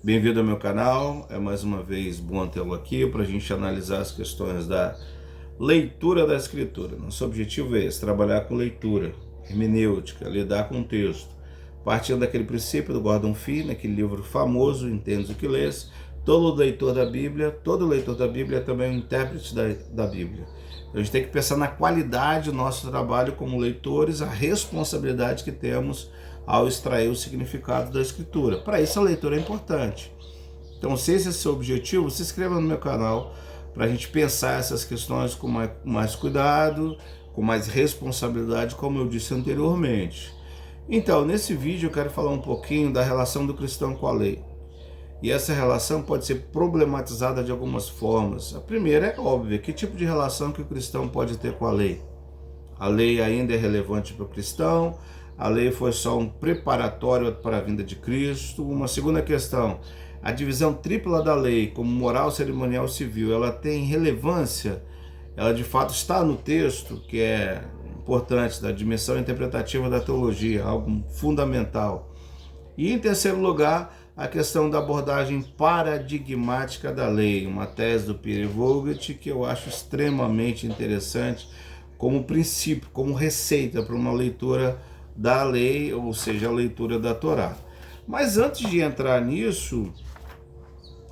Bem-vindo ao meu canal, é mais uma vez bom tê-lo aqui para a gente analisar as questões da leitura da escritura. Nosso objetivo é esse, trabalhar com leitura, hermenêutica, lidar com o texto, partindo daquele princípio do Gordon Fee, naquele livro famoso, Entendes o que Lês. Todo leitor da Bíblia é também um intérprete da Bíblia. A gente tem que pensar na qualidade do nosso trabalho como leitores, a responsabilidade que temos ao extrair o significado da escritura. Para isso a leitura é importante. Então, se esse é o seu objetivo, se inscreva no meu canal para a gente pensar essas questões com mais cuidado, com mais responsabilidade, como eu disse anteriormente. Então, nesse vídeo eu quero falar um pouquinho da relação do cristão com a lei. E essa relação pode ser problematizada de algumas formas. A primeira é óbvia: que tipo de relação que o cristão pode ter com a lei? A lei ainda é relevante para o cristão? A lei foi só um preparatório para a vinda de Cristo? Uma segunda questão: a divisão tripla da lei, como moral, cerimonial e civil, ela tem relevância? Ela de fato está no texto, que é importante, da dimensão interpretativa da teologia, algo fundamental. E em terceiro lugar, a questão da abordagem paradigmática da lei, uma tese do Peter Vogt que eu acho extremamente interessante como princípio, como receita para uma leitura da lei, ou seja, a leitura da Torá. Mas antes de entrar nisso,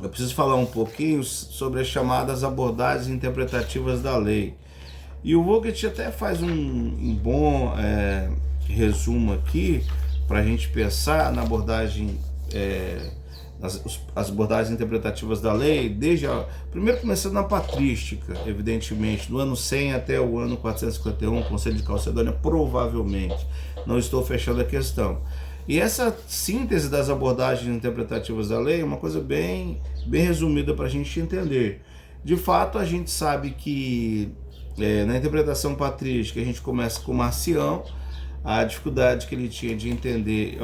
eu preciso falar um pouquinho sobre as chamadas abordagens interpretativas da lei. E o Vogt até faz um bom resumo aqui para a gente pensar na abordagem, as abordagens interpretativas da lei, primeiro começando na patrística, evidentemente, do ano 100 até o ano 451, Conselho de Calcedônia, provavelmente. Não estou fechando a questão. E essa síntese das abordagens interpretativas da lei é uma coisa bem resumida para a gente entender. De fato, a gente sabe que na interpretação patrística a gente começa com Marcião, a dificuldade que ele tinha de entender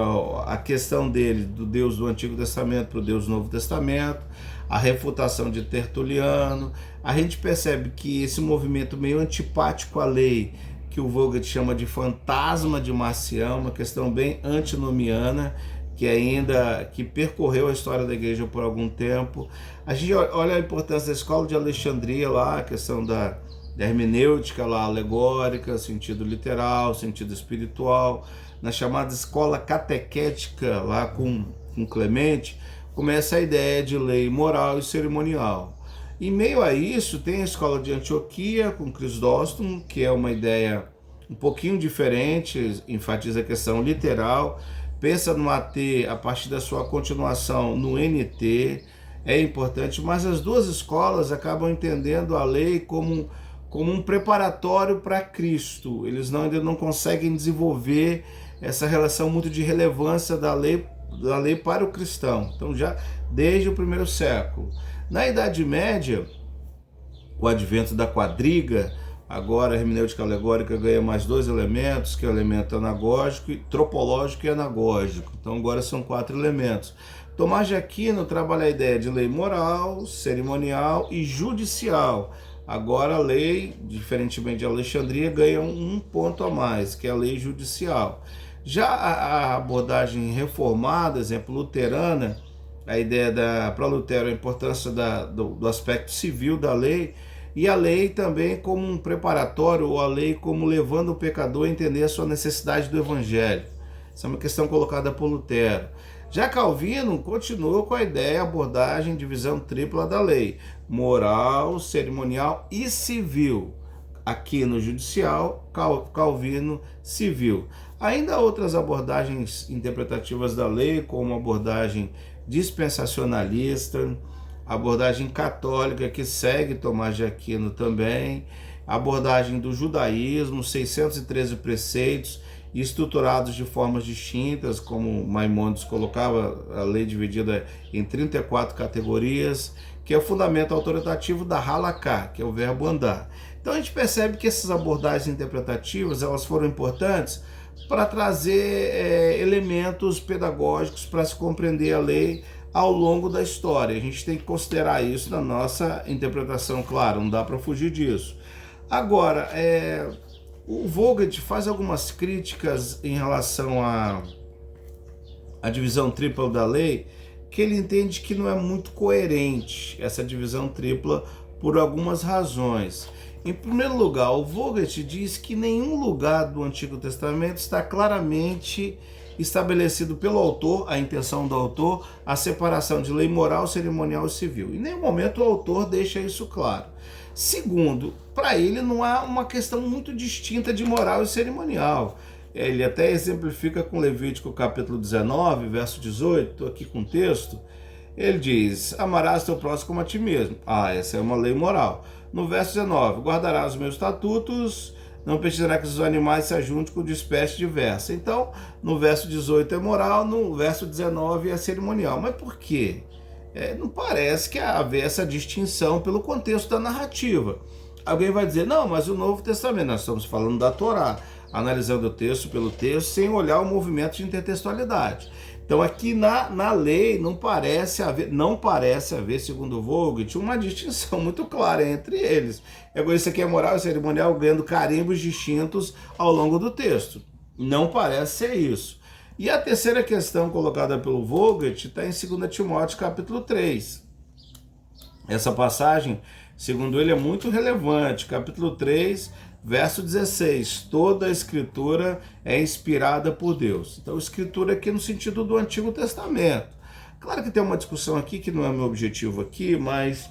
a questão dele do Deus do Antigo Testamento para o Deus do Novo Testamento, a refutação de Tertuliano. A gente percebe que esse movimento meio antipático à lei, que o Vogt chama de fantasma de Marcião, uma questão bem antinomiana, que percorreu a história da igreja por algum tempo. A gente olha a importância da escola de Alexandria lá, a questão da hermenêutica lá, alegórica, sentido literal, sentido espiritual. Na chamada escola catequética lá com Clemente, começa a ideia de lei moral e cerimonial. Em meio a isso, tem a escola de Antioquia com Crisóstomo, que é uma ideia um pouquinho diferente, enfatiza a questão literal, pensa no AT a partir da sua continuação no NT, é importante, mas as duas escolas acabam entendendo a lei como um preparatório para Cristo. Eles ainda não conseguem desenvolver essa relação muito de relevância da lei para o cristão. Então, já desde o primeiro século. Na Idade Média, o advento da quadriga, agora a hermenêutica alegórica ganha mais dois elementos, que é o elemento anagógico, tropológico e anagógico. Então agora são 4 elementos. Tomás de Aquino trabalha a ideia de lei moral, cerimonial e judicial. Agora a lei, diferentemente de Alexandria, ganha um ponto a mais, que é a lei judicial. Já a abordagem reformada, exemplo, luterana, a ideia para Lutero a importância do aspecto civil da lei, e a lei também como um preparatório, ou a lei como levando o pecador a entender a sua necessidade do evangelho. Essa é uma questão colocada por Lutero. Já Calvino continuou com a ideia, abordagem, divisão tripla da lei: moral, cerimonial e civil. Aqui no judicial, Calvino, civil. Ainda há outras abordagens interpretativas da lei, como a abordagem dispensacionalista, a abordagem católica, que segue Tomás de Aquino também, a abordagem do judaísmo, 613 preceitos, estruturados de formas distintas, como Maimônides colocava a lei dividida em 34 categorias, que é o fundamento autoritativo da halaká, que é o verbo andar. Então a gente percebe que essas abordagens interpretativas elas foram importantes para trazer elementos pedagógicos para se compreender a lei ao longo da história. A gente tem que considerar isso na nossa interpretação, claro, não dá para fugir disso. Agora, o Vogt faz algumas críticas em relação à divisão tripla da lei, que ele entende que não é muito coerente essa divisão tripla por algumas razões. Em primeiro lugar, o Vogt diz que nenhum lugar do Antigo Testamento está claramente estabelecido pelo autor, a intenção do autor, a separação de lei moral, cerimonial e civil. Em nenhum momento o autor deixa isso claro. Segundo, para ele não há uma questão muito distinta de moral e cerimonial. Ele até exemplifica com Levítico capítulo 19, verso 18, estou aqui com o texto. Ele diz: amarás teu próximo como a ti mesmo. Essa é uma lei moral. No verso 19, guardarás os meus estatutos, não permitirá que os animais se ajuntem com de espécie diversa. Então, no verso 18 é moral, no verso 19 é cerimonial. Mas por quê? Não parece que haver essa distinção pelo contexto da narrativa. Alguém vai dizer: não, mas o Novo Testamento, nós estamos falando da Torá, analisando o texto pelo texto, sem olhar o movimento de intertextualidade. Então aqui na lei não parece haver, segundo o Vogt, uma distinção muito clara entre eles. Isso aqui é moral e cerimonial ganhando carimbos distintos ao longo do texto. Não parece ser isso. E a terceira questão colocada pelo Vogt está em 2 Timóteo capítulo 3. Essa passagem, segundo ele, é muito relevante. Capítulo 3, verso 16, toda a escritura é inspirada por Deus. Então, escritura aqui no sentido do Antigo Testamento. Claro que tem uma discussão aqui, que não é meu objetivo aqui, mas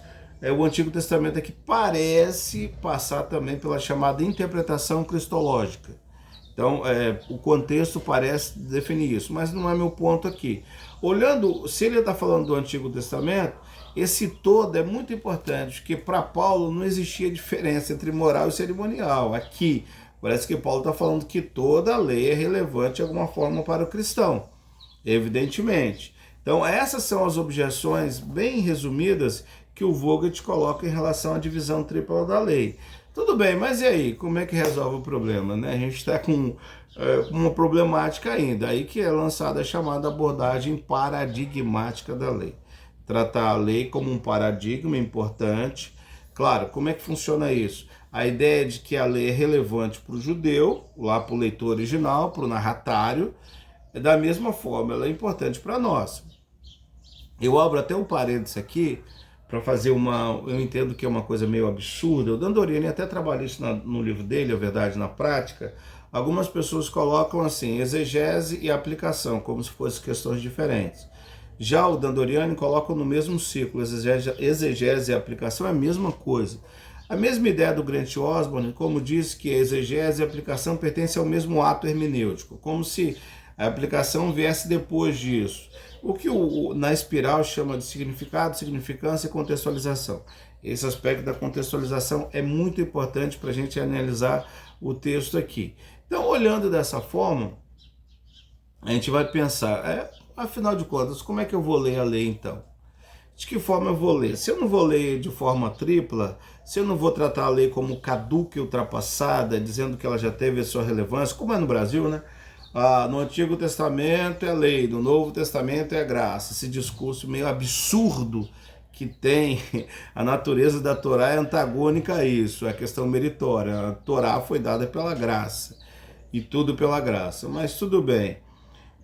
o Antigo Testamento aqui parece passar também pela chamada interpretação cristológica. Então, o contexto parece definir isso, mas não é meu ponto aqui. Olhando, se ele está falando do Antigo Testamento, esse todo é muito importante, porque para Paulo não existia diferença entre moral e cerimonial. Aqui, parece que Paulo está falando que toda a lei é relevante de alguma forma para o cristão, evidentemente. Então, essas são as objeções bem resumidas que o Vogt coloca em relação à divisão tripla da lei. Tudo bem, mas e aí? Como é que resolve o problema, né? A gente está com uma problemática ainda, aí que é lançada a chamada abordagem paradigmática da lei. Tratar a lei como um paradigma importante. Claro, como é que funciona isso? A ideia de que a lei é relevante para o judeu, lá para o leitor original, para o narratário, da mesma forma, ela é importante para nós. Eu abro até um parênteses aqui, para fazer eu entendo que é uma coisa meio absurda. O Dandoriani até trabalha isso no livro dele, A Verdade na Prática. Algumas pessoas colocam assim, exegese e aplicação, como se fossem questões diferentes. Já o Dandoriani coloca no mesmo ciclo, exegese e aplicação é a mesma coisa. A mesma ideia do Grant Osborne, como diz que a exegese e a aplicação pertencem ao mesmo ato hermenêutico, como se a aplicação viesse depois disso. O que na espiral chama de significado, significância e contextualização. Esse aspecto da contextualização é muito importante para a gente analisar o texto aqui. Então, olhando dessa forma, a gente vai pensar, afinal de contas, como é que eu vou ler a lei então? De que forma eu vou ler? Se eu não vou ler de forma tripla, se eu não vou tratar a lei como caduca e ultrapassada, dizendo que ela já teve a sua relevância, como é no Brasil, né? No Antigo Testamento é lei, no Novo Testamento é graça. Esse discurso meio absurdo que tem, a natureza da Torá é antagônica a isso, é a questão meritória. A Torá foi dada pela graça, e tudo pela graça, mas tudo bem.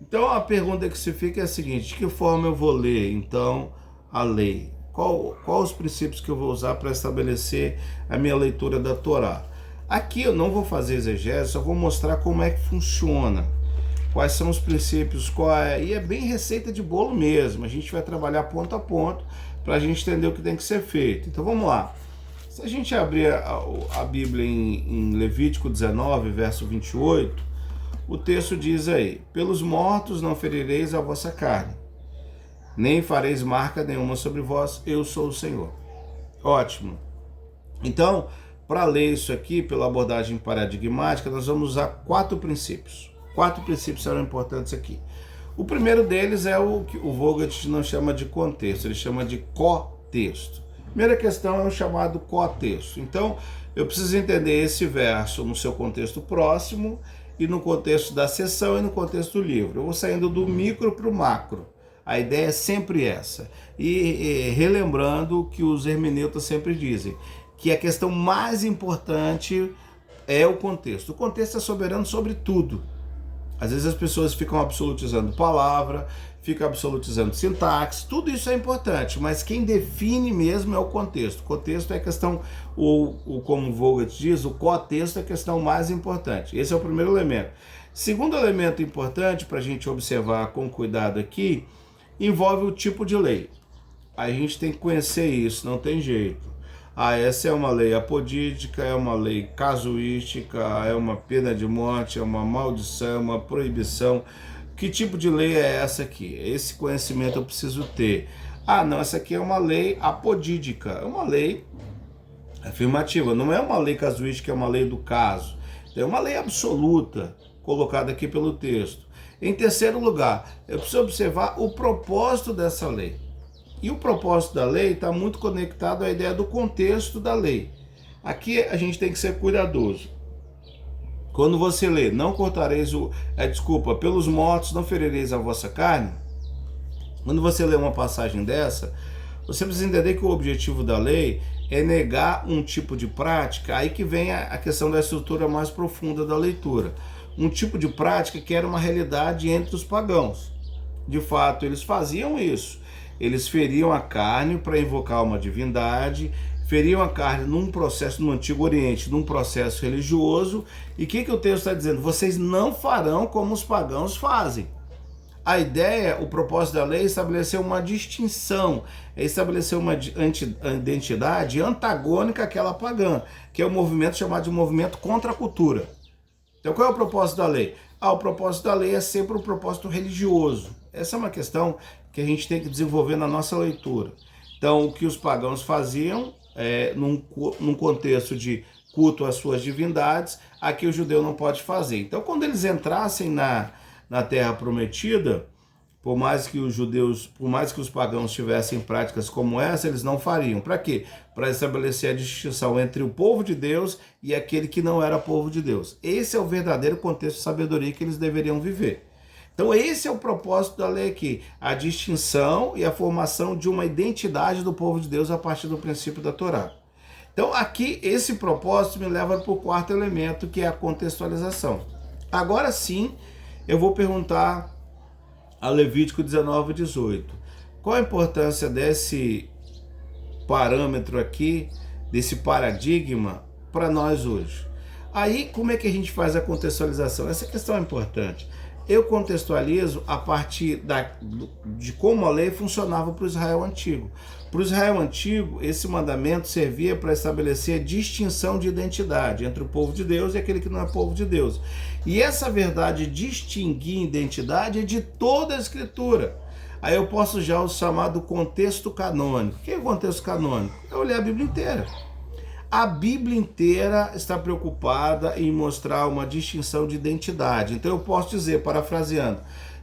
Então a pergunta que se fica é a seguinte: de que forma eu vou ler então a lei? Qual os princípios que eu vou usar para estabelecer a minha leitura da Torá? Aqui eu não vou fazer exegese, só vou mostrar como é que funciona. Quais são os princípios, e é bem receita de bolo mesmo, a gente vai trabalhar ponto a ponto para a gente entender o que tem que ser feito. Então vamos lá, se a gente abrir a Bíblia em Levítico 19, verso 28, o texto diz aí: pelos mortos não ferireis a vossa carne, nem fareis marca nenhuma sobre vós, eu sou o Senhor. Ótimo. Então, para ler isso aqui, pela abordagem paradigmática, nós vamos usar 4 princípios. 4 princípios serão importantes aqui. O primeiro deles é o que o Vogt não chama de contexto, ele chama de cotexto. Primeira questão é o chamado cotexto. Então, eu preciso entender esse verso no seu contexto próximo, e no contexto da seção e no contexto do livro. Eu vou saindo do micro para o macro. A ideia é sempre essa. E relembrando o que os hermeneutas sempre dizem, que a questão mais importante é o contexto. O contexto é soberano sobre tudo. Às vezes as pessoas ficam absolutizando palavra, fica absolutizando sintaxe, tudo isso é importante, mas quem define mesmo é o contexto. O contexto é a questão, ou como Vogt diz, o cotexto é a questão mais importante. Esse é o primeiro elemento. Segundo elemento importante para a gente observar com cuidado aqui, envolve o tipo de lei. A gente tem que conhecer isso, não tem jeito. Essa é uma lei apodídica, é uma lei casuística, é uma pena de morte, é uma maldição, é uma proibição. Que tipo de lei é essa aqui? Esse conhecimento eu preciso ter. Não, essa aqui é uma lei apodídica, é uma lei afirmativa, não é uma lei casuística, é uma lei do caso. É uma lei absoluta, colocada aqui pelo texto. Em terceiro lugar, eu preciso observar o propósito dessa lei. E o propósito da lei está muito conectado à ideia do contexto da lei. Aqui a gente tem que ser cuidadoso. Quando você lê, não cortareis pelos mortos não ferireis a vossa carne. Quando você lê uma passagem dessa, você precisa entender que o objetivo da lei é negar um tipo de prática, aí que vem a questão da estrutura mais profunda da leitura. Um tipo de prática que era uma realidade entre os pagãos. De fato, eles faziam isso. Eles feriam a carne para invocar uma divindade, feriam a carne num processo no Antigo Oriente, num processo religioso. E o que o texto está dizendo? Vocês não farão como os pagãos fazem. A ideia, o propósito da lei é estabelecer uma distinção, é estabelecer uma identidade antagônica àquela pagã, que é o movimento chamado de movimento contra a cultura. Então qual é o propósito da lei? O propósito da lei é sempre um propósito religioso. Essa é uma questão que a gente tem que desenvolver na nossa leitura. Então, o que os pagãos faziam, num contexto de culto às suas divindades, aqui o judeu não pode fazer. Então, quando eles entrassem na Terra Prometida, por mais que os pagãos tivessem práticas como essa, eles não fariam. Para quê? Para estabelecer a distinção entre o povo de Deus e aquele que não era povo de Deus. Esse é o verdadeiro contexto de sabedoria que eles deveriam viver. Então esse é o propósito da lei aqui, a distinção e a formação de uma identidade do povo de Deus a partir do princípio da Torá. Então aqui esse propósito me leva para o quarto elemento, que é a contextualização. Agora sim, eu vou perguntar a Levítico 19, 18. Qual a importância desse parâmetro aqui, desse paradigma para nós hoje? Aí como é que a gente faz a contextualização? Essa questão é importante. Eu contextualizo a partir de como a lei funcionava para o Israel antigo. Para o Israel antigo, esse mandamento servia para estabelecer distinção de identidade entre o povo de Deus e aquele que não é povo de Deus. E essa verdade de distinguir identidade é de toda a Escritura. Aí eu posso já o chamar do contexto canônico. O que é o contexto canônico? É olhar a Bíblia inteira. A Bíblia inteira está preocupada em mostrar uma distinção de identidade. Então eu posso dizer, parafraseando,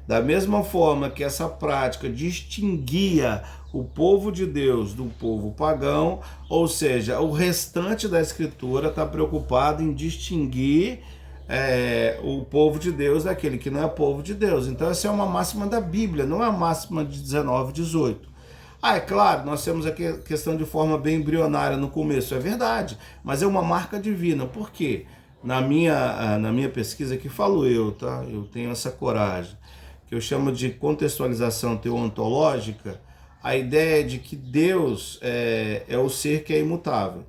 da mesma forma que essa prática distinguia o povo de Deus do povo pagão, ou seja, o restante da Escritura está preocupado em distinguir o povo de Deus daquele que não é povo de Deus. Então essa é uma máxima da Bíblia, não é a máxima de 19, 18. É claro, nós temos aqui a questão de forma bem embrionária no começo, é verdade, mas é uma marca divina. Por quê? Na minha pesquisa que falo tá? Eu tenho essa coragem, que eu chamo de contextualização teontológica, a ideia de que Deus é o ser que é imutável.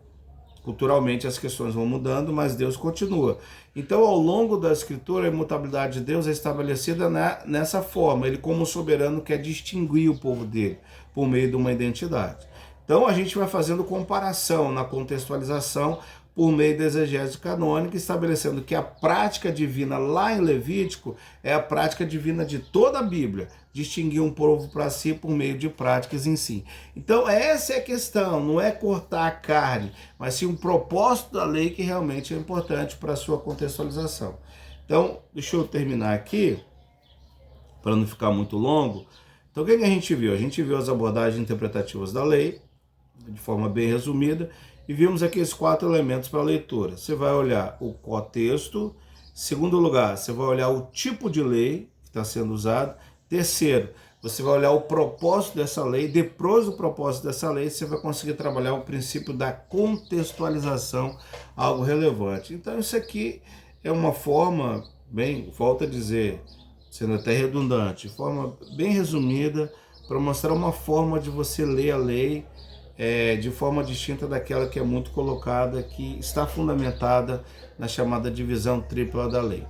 Culturalmente as questões vão mudando, mas Deus continua. Então, ao longo da Escritura, a imutabilidade de Deus é estabelecida nessa forma. Ele, como soberano, quer distinguir o povo dele por meio de uma identidade. Então, a gente vai fazendo comparação na contextualização por meio da exegese canônica, estabelecendo que a prática divina lá em Levítico é a prática divina de toda a Bíblia, distinguir um povo para si por meio de práticas em si. Então essa é a questão, não é cortar a carne, mas sim um propósito da lei que realmente é importante para a sua contextualização. Então, deixa eu terminar aqui, para não ficar muito longo. Então o que a gente viu? A gente viu as abordagens interpretativas da lei, de forma bem resumida, e vimos aqui esses 4 elementos para a leitura. Você vai olhar o contexto. Segundo lugar, você vai olhar o tipo de lei que está sendo usado. Terceiro, você vai olhar o propósito dessa lei. Depois do propósito dessa lei, você vai conseguir trabalhar o princípio da contextualização, algo relevante. Então isso aqui é uma forma, volto a dizer, sendo até redundante, de forma bem resumida, para mostrar uma forma de você ler a lei de forma distinta daquela que é muito colocada, que está fundamentada na chamada divisão tripla da lei.